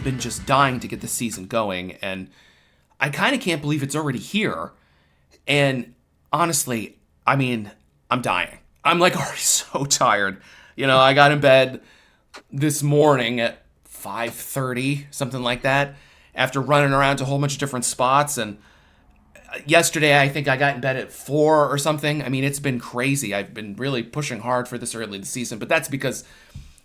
been just dying to get the season going, and I kind of can't believe it's already here. And honestly, I mean, I'm dying. I'm like already so tired. You know, I got in bed this morning at 5:30, something like that, after running around to a whole bunch of different spots. And yesterday, I think I got in bed at 4 or something. I mean, it's been crazy. I've been really pushing hard for this early in the season, but that's because,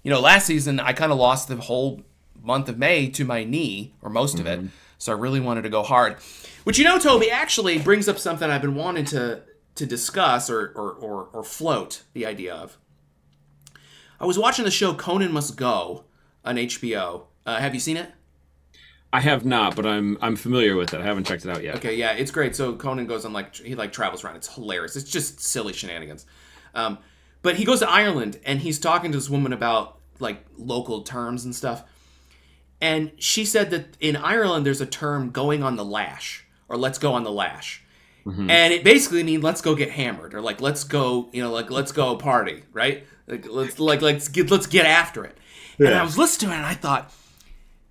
you know, last season I kind of lost the whole month of May to my knee, or most of it. So I really wanted to go hard. Which, you know, Toby, actually brings up something I've been wanting to discuss or float the idea of. I was watching the show Conan Must Go on HBO. Have you seen it? I have not, but I'm familiar with it. I haven't checked it out yet. Okay, yeah, it's great. So Conan goes on, like, he like travels around. It's hilarious. It's just silly shenanigans. But he goes to Ireland and he's talking to this woman about like local terms and stuff. And she said that in Ireland there's a term going on the lash, or let's go on the lash. Mm-hmm. And it basically means let's go get hammered, or like let's go, you know, like let's go party, right? Let's get after it. Yeah. And I was listening to it and I thought,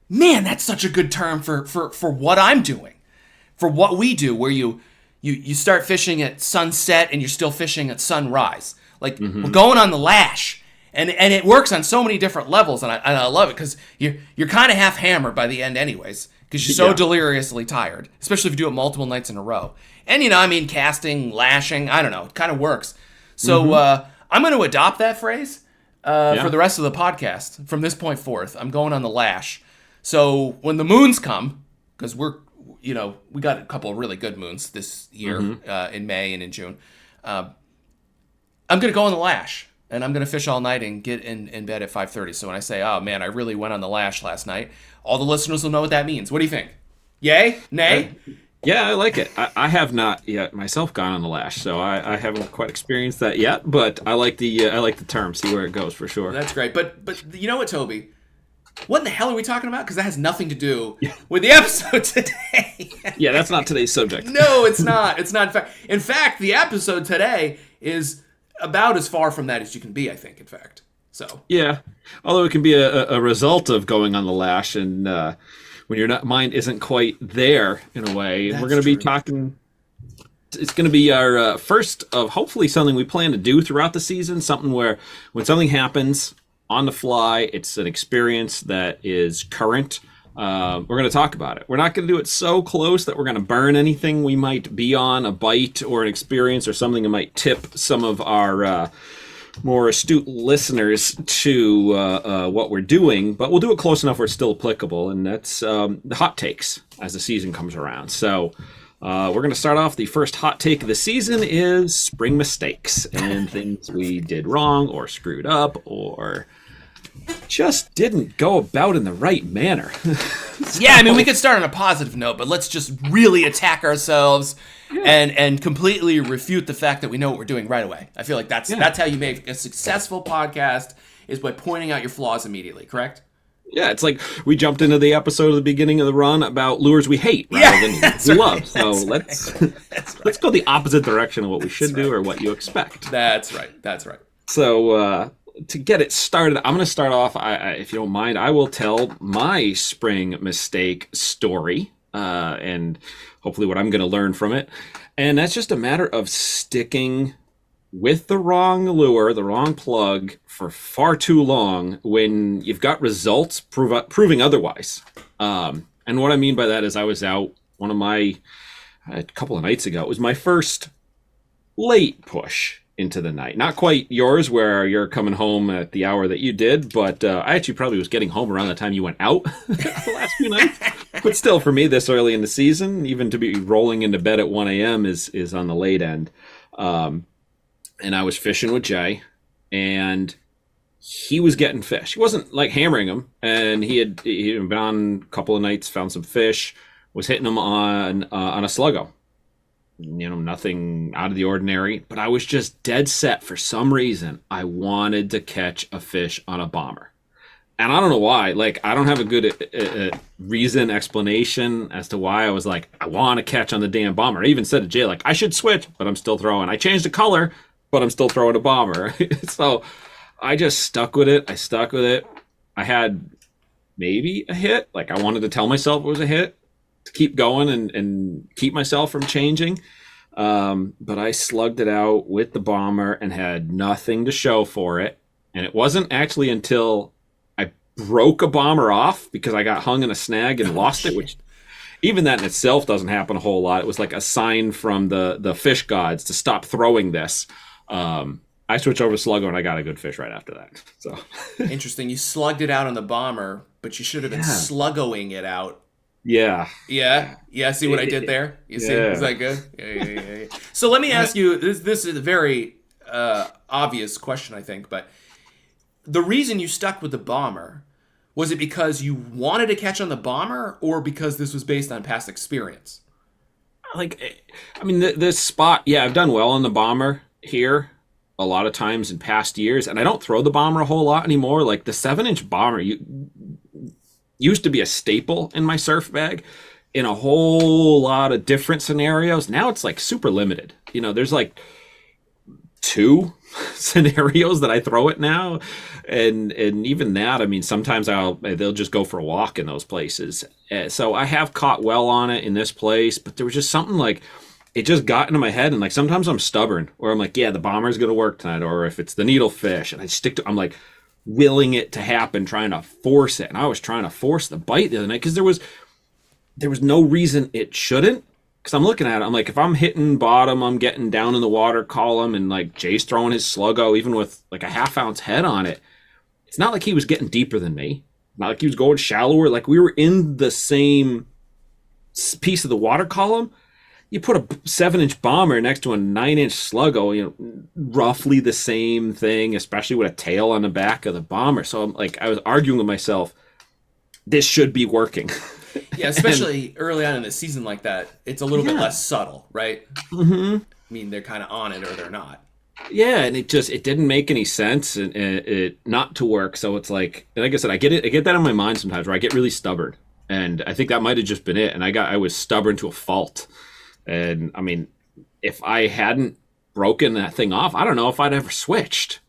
man, that's such a good term for what I'm doing, for what we do, where you start fishing at sunset and you're still fishing at sunrise. Like, we're going on the lash, and it works on so many different levels, and I love it because you're kind of half hammered by the end, anyways, because you're so deliriously tired, especially if you do it multiple nights in a row. And you know, I mean, casting, lashing, I don't know, it kind of works. So I'm going to adopt that phrase for the rest of the podcast from this point forth. I'm going on the lash. So when the moons come, because we got a couple of really good moons this year in May and in June. I'm going to go on the lash, and I'm going to fish all night and get in bed at 5:30. So when I say, oh, man, I really went on the lash last night, all the listeners will know what that means. What do you think? Yay? Nay? Yeah, I like it. I have not yet myself gone on the lash, so I haven't quite experienced that yet, but I like the term, see where it goes for sure. That's great. But you know what, Toby? What in the hell are we talking about? Because that has nothing to do with the episode today. Yeah, that's not today's subject. No, it's not. It's not. In fact, the episode today is about as far from that as you can be, I think, in fact. So yeah, although it can be a result of going on the lash, and when your mind isn't quite there in a way. That's we're going to be talking. It's going to be our first of hopefully something we plan to do throughout the season. Something where when something happens on the fly, it's an experience that is current. We're going to talk about it. We're not going to do it so close that we're going to burn anything we might be on, a bite or an experience or something that might tip some of our more astute listeners to what we're doing, but we'll do it close enough where it's still applicable, and that's the hot takes as the season comes around. So we're going to start off. The first hot take of the season is spring mistakes and things we did wrong or screwed up or just didn't go about in the right manner. Yeah, I mean, we could start on a positive note, but let's just really attack ourselves and completely refute the fact that we know what we're doing right away. I feel like that's how you make a successful podcast, is by pointing out your flaws immediately, correct? Yeah, it's like we jumped into the episode at the beginning of the run about lures we hate rather than we love. So let's go the opposite direction of what we should do or what you expect. That's right. So to get it started, I'm going to start off, if you don't mind, I will tell my spring mistake story and hopefully what I'm going to learn from it. And that's just a matter of sticking with the wrong lure, the wrong plug for far too long when you've got results proving otherwise. And what I mean by that is I was out a couple of nights ago. It was my first late push into the night. Not quite yours where you're coming home at the hour that you did, but I actually probably was getting home around the time you went out the last few nights. But still, for me, this early in the season, even to be rolling into bed at 1 a.m. is on the late end. And I was fishing with Jay, and he was getting fish. He wasn't like hammering them, and he had been on a couple of nights, found some fish, was hitting them on a sluggo. You know, nothing out of the ordinary, but I was just dead set for some reason. I wanted to catch a fish on a bomber. And I don't know why. Like, I don't have a good reason, explanation as to why I was like, I want to catch on the damn bomber. I even said to Jay, like, I should switch, but I'm still throwing. I changed the color, but I'm still throwing a bomber. So I just stuck with it. I had maybe a hit. Like I wanted to tell myself it was a hit to keep going and keep myself from changing. But I slugged it out with the bomber and had nothing to show for it. And it wasn't actually until I broke a bomber off because I got hung in a snag and lost it, which even that in itself doesn't happen a whole lot. It was like a sign from the fish gods to stop throwing this. I switched over to Sluggo and I got a good fish right after that. So Interesting. You slugged it out on the bomber, but you should have been sluggoing it out. yeah. Yeah. See what I did there? You see? Yeah. Is that good? Yeah. So let me ask you. This is a very obvious question, I think, but the reason you stuck with the bomber, was it because you wanted to catch on the bomber, or because this was based on past experience? Like, I mean, this spot, yeah, I've done well on the bomber here a lot of times in past years, and I don't throw the bomber a whole lot anymore. Like the 7-inch bomber used to be a staple in my surf bag in a whole lot of different scenarios. Now it's like super limited. There's like 2 scenarios that I throw it now, and even that, I mean, sometimes they'll just go for a walk in those places. So I have caught well on it in this place, but there was just something like it just got into my head, and like sometimes I'm stubborn, or I'm like, yeah, the bomber's gonna work tonight, or if it's the needlefish, and I'm like willing it to happen, trying to force it, and I was trying to force the bite the other night because there was no reason it shouldn't. Because I'm looking at it, I'm like, if I'm hitting bottom, I'm getting down in the water column, and like Jay's throwing his Sluggo, even with like a 1/2 ounce head on it, it's not like he was getting deeper than me. Not like he was going shallower. Like we were in the same piece of the water column. You put a 7-inch bomber next to a 9-inch Sluggo, roughly the same thing, especially with a tail on the back of the bomber. So I'm like, I was arguing with myself, this should be working. Yeah, especially early on in the season like that, it's a little bit less subtle, right? Mm-hmm. I mean, they're kind of on it or they're not. Yeah, and it didn't make any sense and it not to work. So it's like I said, I get that in my mind sometimes where I get really stubborn, and I think that might have just been it. And I was stubborn to a fault. And I mean, if I hadn't broken that thing off, I don't know if I'd ever switched.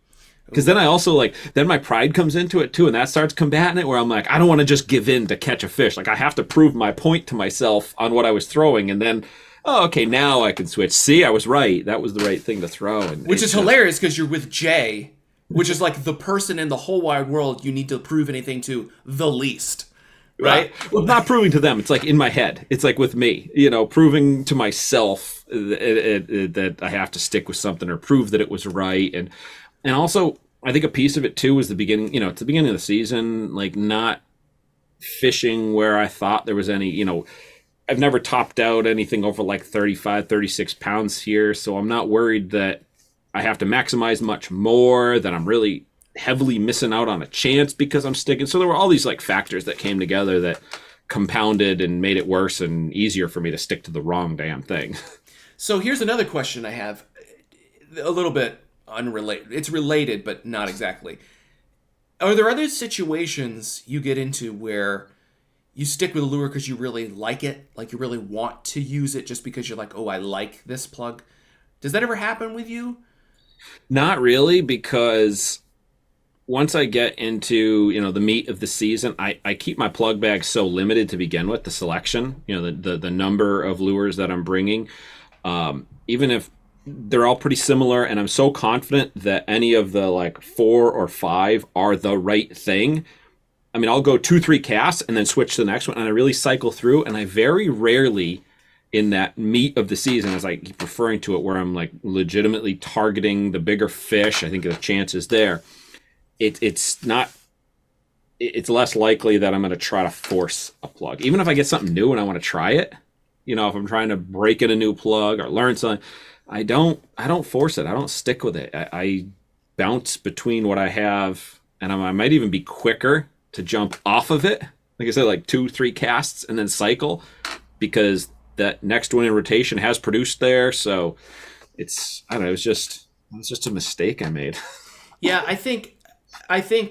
Because then I also then my pride comes into it too, and that starts combating it where I'm like, I don't want to just give in to catch a fish. Like I have to prove my point to myself on what I was throwing, and then, oh, okay, now I can switch. See, I was right. That was the right thing to throw. And which is hilarious because you're with Jay, which is like the person in the whole wide world you need to prove anything to the least. Right? Well, not proving to them. It's like in my head. It's like with me, proving to myself that I have to stick with something or prove that it was right. And also, I think a piece of it too was the beginning, at the beginning of the season, like not fishing where I thought there was any, I've never topped out anything over like 35, 36 pounds here. So I'm not worried that I have to maximize much more, that I'm really heavily missing out on a chance because I'm sticking. So there were all these like factors that came together that compounded and made it worse and easier for me to stick to the wrong damn thing. So here's another question I have, a little bit unrelated. It's related, but not exactly. Are there other situations you get into where you stick with a lure because you really like it, like you really want to use it just because you're like, oh, I like this plug? Does that ever happen with you? Not really, because once I get into the meat of the season, I keep my plug bag so limited to begin with, the selection, the number of lures that I'm bringing, even if they're all pretty similar, and I'm so confident that any of the like 4 or 5 are the right thing. I mean, I'll go 2-3 casts and then switch to the next one, and I really cycle through, and I very rarely in that meat of the season, as I keep referring to it, where I'm like legitimately targeting the bigger fish, I think the chance is there. It's less likely that I'm going to try to force a plug. Even if I get something new and I want to try it, if I'm trying to break in a new plug or learn something, I don't force it. I don't stick with it. I bounce between what I have, and I might even be quicker to jump off of it. Like I said, like 2-3 casts and then cycle, because that next one in rotation has produced there. So I don't know. It's just a mistake I made. Yeah, I think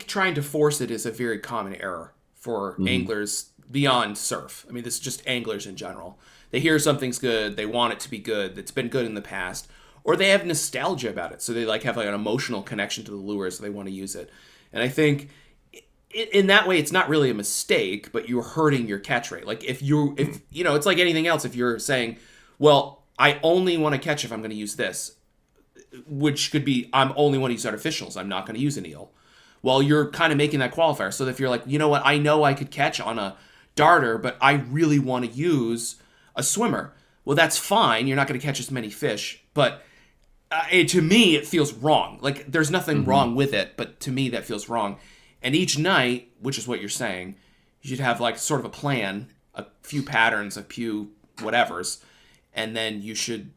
trying to force it is a very common error for anglers beyond surf. I mean, this is just anglers in general. They hear something's good, they want it to be good, that's been good in the past, or they have nostalgia about it. So they have an emotional connection to the lure, so they want to use it. And I think in that way, it's not really a mistake, but you're hurting your catch rate. Like if it's like anything else. If you're saying, well, I only want to catch if I'm going to use this, which could be I'm only want to use artificials. I'm not going to use an eel. Well, you're kind of making that qualifier. So if you're like, you know what, I know I could catch on a darter, but I really want to use a swimmer. Well, that's fine. You're not going to catch as many fish, but to me, it feels wrong. Like there's nothing wrong with it, but to me, that feels wrong. And each night, which is what you're saying, you should have like sort of a plan, a few patterns, a few whatevers, and then you should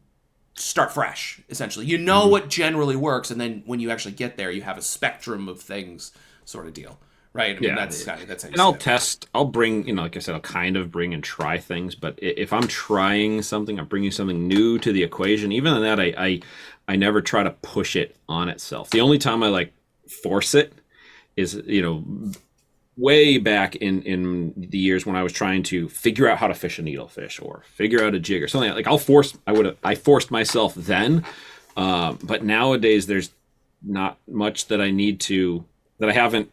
start fresh, essentially. You know what generally works, and then when you actually get there, you have a spectrum of things sort of deal. Right? I mean, that's how you and I'll test. I'll bring, like I said, I'll kind of bring and try things. But if I'm trying something, I'm bringing something new to the equation. Even in that, I never try to push it on itself. The only time I like force it is, way back in the years when I was trying to figure out how to fish a needlefish or figure out a jig or something. Like I forced myself then. But nowadays there's not much that I haven't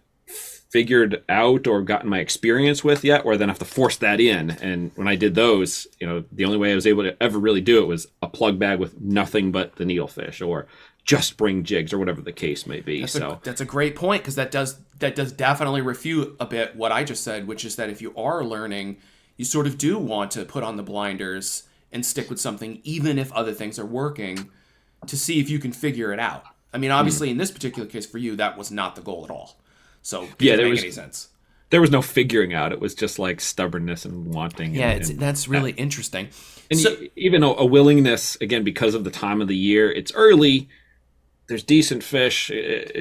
figured out or gotten my experience with yet, or then have to force that in. And when I did those, the only way I was able to ever really do it was a plug bag with nothing but the needlefish, or just bring jigs, or whatever the case may be. That's a great point, because that does definitely refute a bit what I just said, which is that if you are learning, you sort of do want to put on the blinders and stick with something, even if other things are working, to see if you can figure it out. I mean, obviously, in this particular case for you, that was not the goal at all. So it doesn't make any sense. There was no figuring out. It was just like stubbornness and wanting. Yeah, that's really interesting. And even a willingness, again, because of the time of the year, it's early. There's decent fish,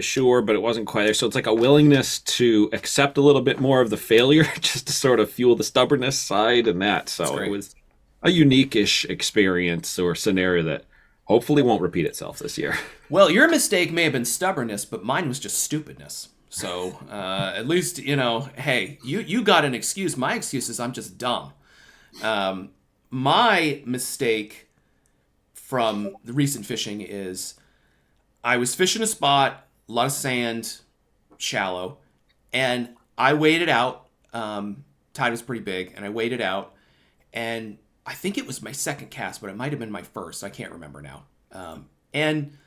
sure, but it wasn't quite there. So it's like a willingness to accept a little bit more of the failure, just to sort of fuel the stubbornness side and that. So it was a unique-ish experience or scenario that hopefully won't repeat itself this year. Well, your mistake may have been stubbornness, but mine was just stupidness. So at least, hey, you got an excuse. My excuse is I'm just dumb. My mistake from the recent fishing is I was fishing a spot, a lot of sand, shallow, and I waded out. Tide was pretty big, and I waded out, and I think it was my second cast, but it might have been my first. I can't remember now. And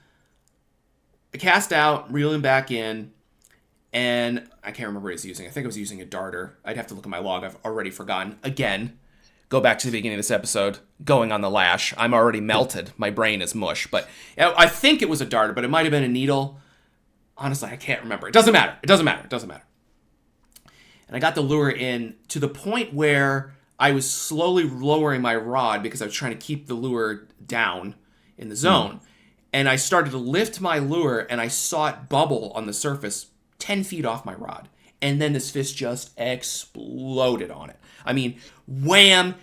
I cast out, reeling back in, and I can't remember what I was using. I think I was using a darter. I'd have to look at my log. I've already forgotten. Again, go back to the beginning of this episode, going on the lash. I'm already melted. My brain is mush. But I think it was a darter, but it might have been a needle. Honestly, I can't remember. It doesn't matter. And I got the lure in to the point where I was slowly lowering my rod because I was trying to keep the lure down in the zone. And I started to lift my lure, and I saw it bubble on the surface 10 feet off my rod. And then this fish just exploded on it. I mean, wham,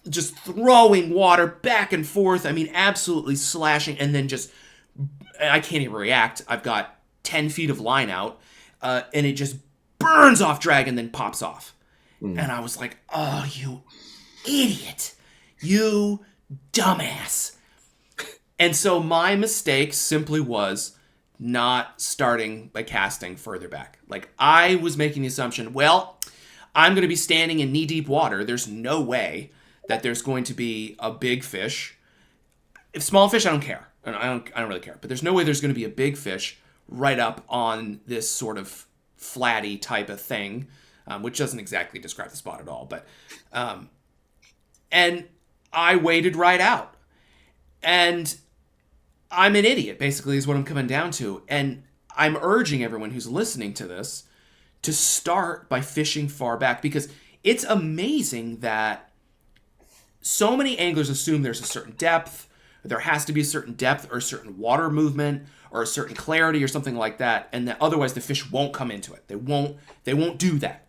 just throwing water back and forth. I mean, absolutely slashing. And then I can't even react. I've got 10 feet of line out, and it just burns off drag and then pops off. And I was like, oh, you idiot. You dumbass. And so my mistake simply was not starting by casting further back. Like, I was making the assumption, well, I'm going to be standing in knee-deep water. There's no way that there's going to be a big fish. If small fish, I don't care. I don't really care. But there's no way there's going to be a big fish right up on this sort of flatty type of thing, which doesn't exactly describe the spot at all. But and I waded right out. And I'm an idiot, basically, is what I'm coming down to. And I'm urging everyone who's listening to this to start by fishing far back, because it's amazing that so many anglers assume there's a certain depth, there has to be a certain depth or a certain water movement or a certain clarity or something like that, and that otherwise the fish won't come into it. They won't do that.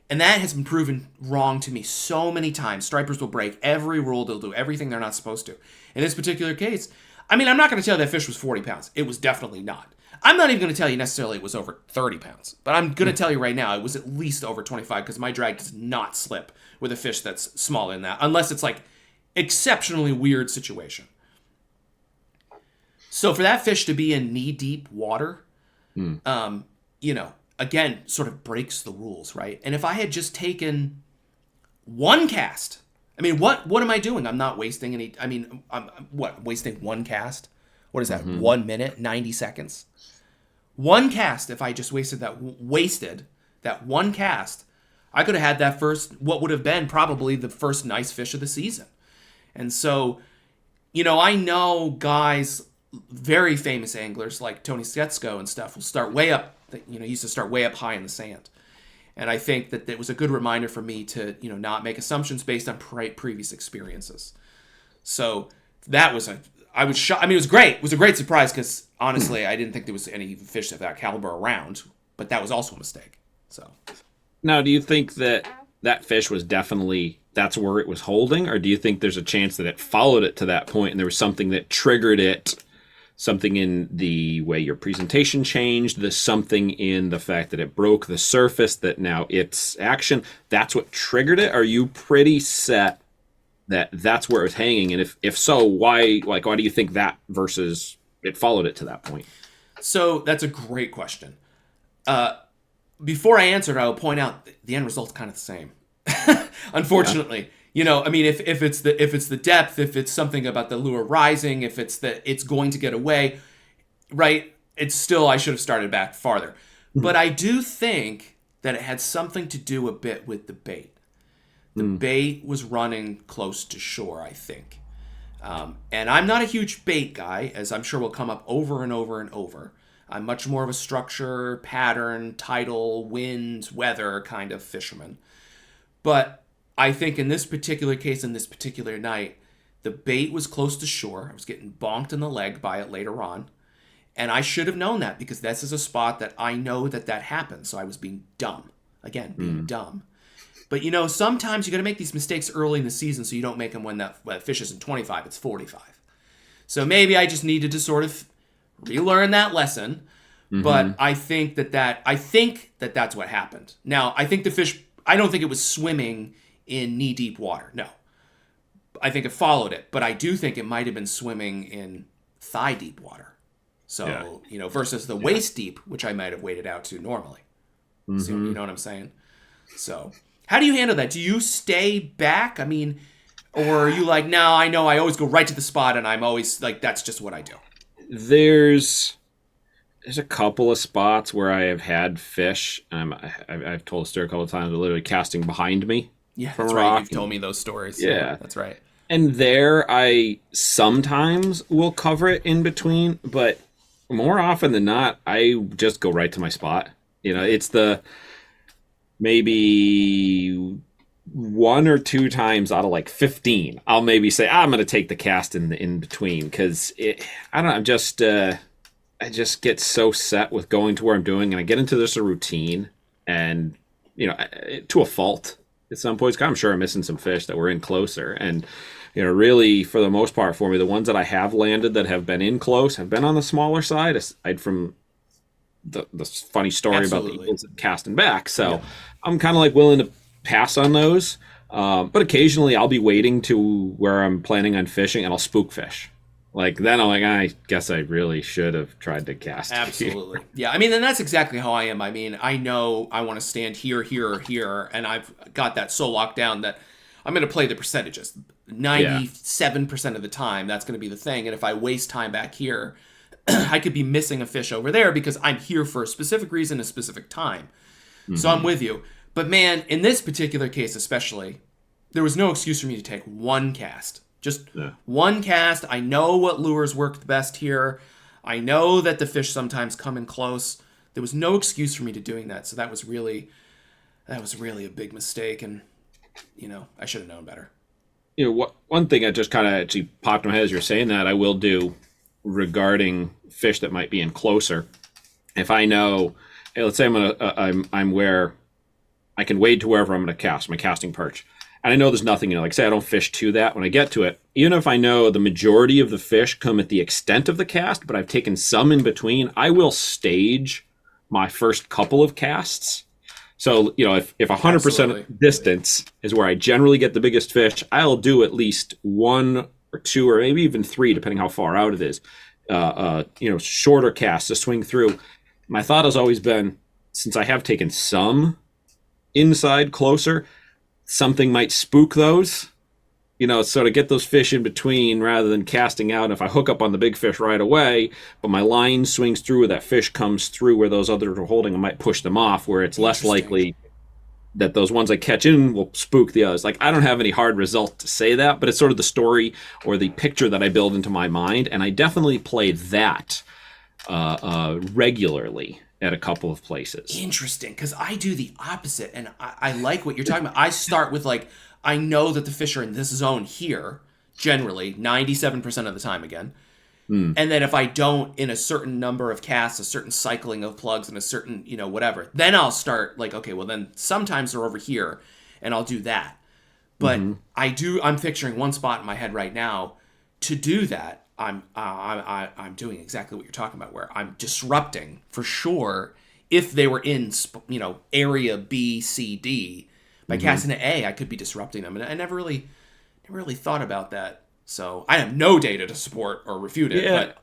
And that has been proven wrong to me so many times. Stripers will break every rule. They'll do everything they're not supposed to. In this particular case, I mean, I'm not going to tell you that fish was 40 pounds. It was definitely not. I'm not even going to tell you necessarily it was over 30 pounds. But I'm going to tell you right now it was at least over 25, because my drag does not slip with a fish that's smaller than that, unless it's like exceptionally weird situation. So for that fish to be in knee-deep water, again, sort of breaks the rules, right? And if I had just taken one cast, I mean, what am I doing? I'm not wasting any. I mean, I'm wasting one cast? What is that? 1 minute, 90 seconds. One cast. If I just wasted that one cast, I could have had that first, what would have been probably the first nice fish of the season. And so, I know guys, very famous anglers like Tony Sketsko and stuff will start way up. He used to start way up high in the sand. And I think that it was a good reminder for me to, not make assumptions based on previous experiences. So that was I was shocked. I mean, it was great. It was a great surprise because honestly, I didn't think there was any fish of that caliber around, but that was also a mistake. So now, do you think that fish was definitely, that's where it was holding? Or do you think there's a chance that it followed it to that point and there was something that triggered it? Something in the way your presentation changed, something in the fact that it broke the surface, that now it's action, that's what triggered it? Are you pretty set that that's where it was hanging? And if so, why do you think that versus it followed it to that point? So that's a great question. Before I answer it, I will point out the end result's kind of the same. Unfortunately. Yeah. I mean, if it's the depth, if it's something about the lure rising, if it's that it's going to get away, right? It's still, I should have started back farther. Mm-hmm. But I do think that it had something to do a bit with the bait. The bait was running close to shore, I think. And I'm not a huge bait guy, as I'm sure will come up over and over and over. I'm much more of a structure, pattern, tidal, wind, weather kind of fisherman. But I think in this particular case, in this particular night, the bait was close to shore. I was getting bonked in the leg by it later on. And I should have known that because this is a spot that I know that happens. So I was being dumb. Again, being dumb. But, sometimes you got to make these mistakes early in the season so you don't make them when that fish isn't 25, it's 45. So maybe I just needed to sort of relearn that lesson. Mm-hmm. But I think that's what happened. Now, I think the fish, I don't think it was swimming in knee-deep water. No. I think it followed it. But I do think it might have been swimming in thigh-deep water. So, versus the waist-deep, which I might have waded out to normally. Mm-hmm. So, you know what I'm saying? So, how do you handle that? Do you stay back? I mean, or are you like, no, I know I always go right to the spot and I'm always like, that's just what I do? There's a couple of spots where I have had fish. I've told a story a couple of times, literally casting behind me. Yeah, that's right. You've told me those stories. Yeah, that's right. And there I sometimes will cover it in between, but more often than not, I just go right to my spot. It's the maybe 1 or 2 times out of like 15, I'll maybe say, I'm going to take the cast in between because I don't know, I just get so set with going to where I'm doing, and I get into this a routine, and to a fault at some points. I'm sure I'm missing some fish that were in closer, and really for the most part for me, the ones that I have landed that have been in close have been on the smaller side, aside from the funny story Absolutely. About the eagles casting back. So yeah. I'm kind of like willing to pass on those, but occasionally I'll be waiting to where I'm planning on fishing, and I'll spook fish. Like then I'm like, I guess I really should have tried to cast. Absolutely. Yeah. I mean, and that's exactly how I am. I mean, I know I want to stand here, here, or here. And I've got that so locked down that I'm going to play the percentages. 97% of the time, that's going to be the thing. And if I waste time back here, I could be missing a fish over there because I'm here for a specific reason, a specific time. Mm-hmm. So I'm with you. But man, in this particular case especially, there was no excuse for me to take one cast. Just one cast. I know what lures work the best here. I know that the fish sometimes come in close. There was no excuse for me to doing that. So that was really a big mistake. And, I should have known better. One thing I just kind of actually popped in my head as you're saying that I will do regarding fish that might be in closer. If I know, hey, let's say I'm where I can wade to wherever I'm going to cast, my casting perch. And I know there's nothing, like say I don't fish to that when I get to it. Even if I know the majority of the fish come at the extent of the cast, but I've taken some in between, I will stage my first couple of casts. So, if 100% Absolutely. Distance is where I generally get the biggest fish, I'll do at least 1 or 2 or maybe even 3, depending how far out it is, shorter casts to swing through. My thought has always been, since I have taken some inside closer, something might spook those. So to get those fish in between rather than casting out. If I hook up on the big fish right away, but my line swings through where that fish comes through where those others are holding, I might push them off, where it's less likely that those ones I catch in will spook the others. Like, I don't have any hard result to say that, but it's sort of the story or the picture that I build into my mind. And I definitely play that regularly at a couple of places. Interesting, because I do the opposite, and I like what you're talking about. I start with, like, I know that the fish are in this zone here, generally, 97% of the time again. And then if I don't, in a certain number of casts, a certain cycling of plugs, and a certain, whatever, then I'll start, like, okay, well, then sometimes they're over here, and I'll do that. But I'm picturing one spot in my head right now. To do that, I'm doing exactly what you're talking about, where I'm disrupting, for sure, if they were in, area B, C, D. By casting an A, I could be disrupting them, and I never really thought about that. So I have no data to support or refute it, but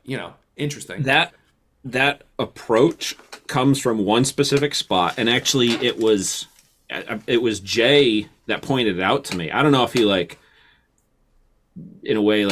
interesting. That approach comes from one specific spot, and actually, it was Jay that pointed it out to me. I don't know if he in a way,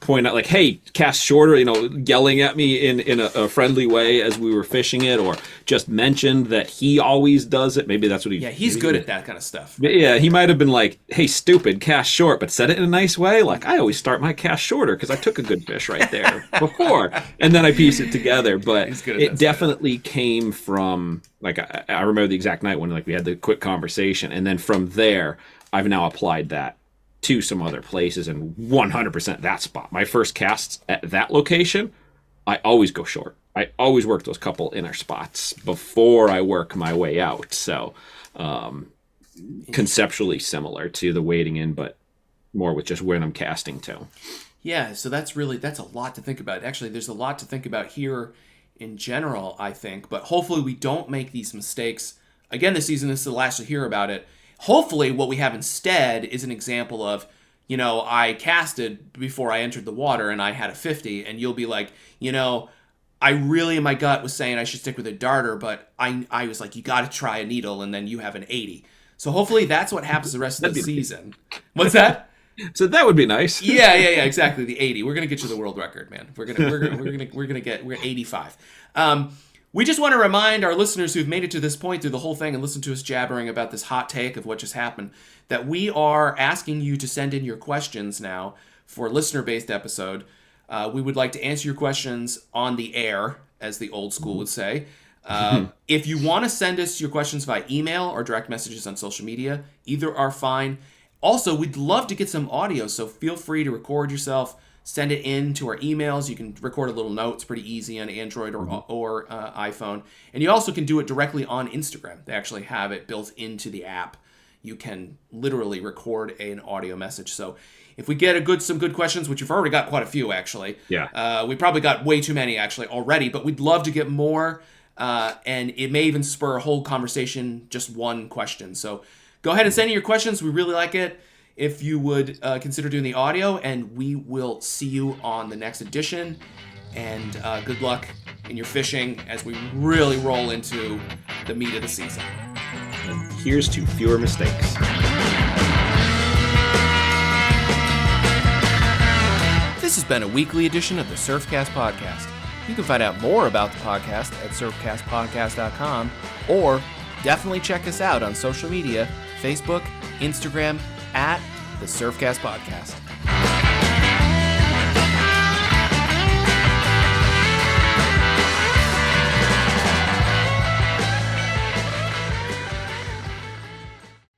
point out, hey, cast shorter, yelling at me in a friendly way as we were fishing it, or just mentioned that he always does it. Maybe that's what he... Yeah, he's good at that kind of stuff. Yeah, he might have been like, hey, stupid, cast short, but said it in a nice way. Like, I always start my cast shorter because I took a good fish right there before. And then I piece it together. But it definitely came from, I remember the exact night when, we had the quick conversation. And then from there, I've now applied that to some other places, and 100% that spot. My first casts at that location, I always go short. I always work those couple inner spots before I work my way out. So conceptually similar to the wading in, but more with just when I'm casting to. Yeah, so that's a lot to think about. Actually, there's a lot to think about here in general, I think, but hopefully we don't make these mistakes. Again, this season, this is the last to hear about it. Hopefully what we have instead is an example of, I casted before I entered the water and I had a 50, and you'll be like, I really in my gut was saying I should stick with a darter, but I was like, you got to try a needle, and then you have an 80. So hopefully that's what happens the rest of the season. What's that? So that would be nice. Yeah, exactly. The 80. We're gonna get you the world record, man. We're at 85. We just want to remind our listeners who've made it to this point through the whole thing and listened to us jabbering about this hot take of what just happened, that we are asking you to send in your questions now for a listener-based episode. We would like to answer your questions on the air, as the old school would say. If you want to send us your questions via email or direct messages on social media, either are fine. Also, we'd love to get some audio, so feel free to record yourself. Send it in to our emails. You can record a little note. It's pretty easy on Android or iPhone. And you also can do it directly on Instagram. They actually have it built into the app. You can literally record an audio message. So if we get some good questions, which we've already got quite a few, actually. Yeah. We probably got way too many, actually, already. But we'd love to get more. And it may even spur a whole conversation, just one question. So go ahead and send in your questions. We really like it. If you would consider doing the audio, and we will see you on the next edition. And good luck in your fishing as we really roll into the meat of the season. And here's to fewer mistakes. This has been a weekly edition of the Surfcast Podcast. You can find out more about the podcast at surfcastpodcast.com, or definitely check us out on social media, Facebook, Instagram, at the Surfcast Podcast.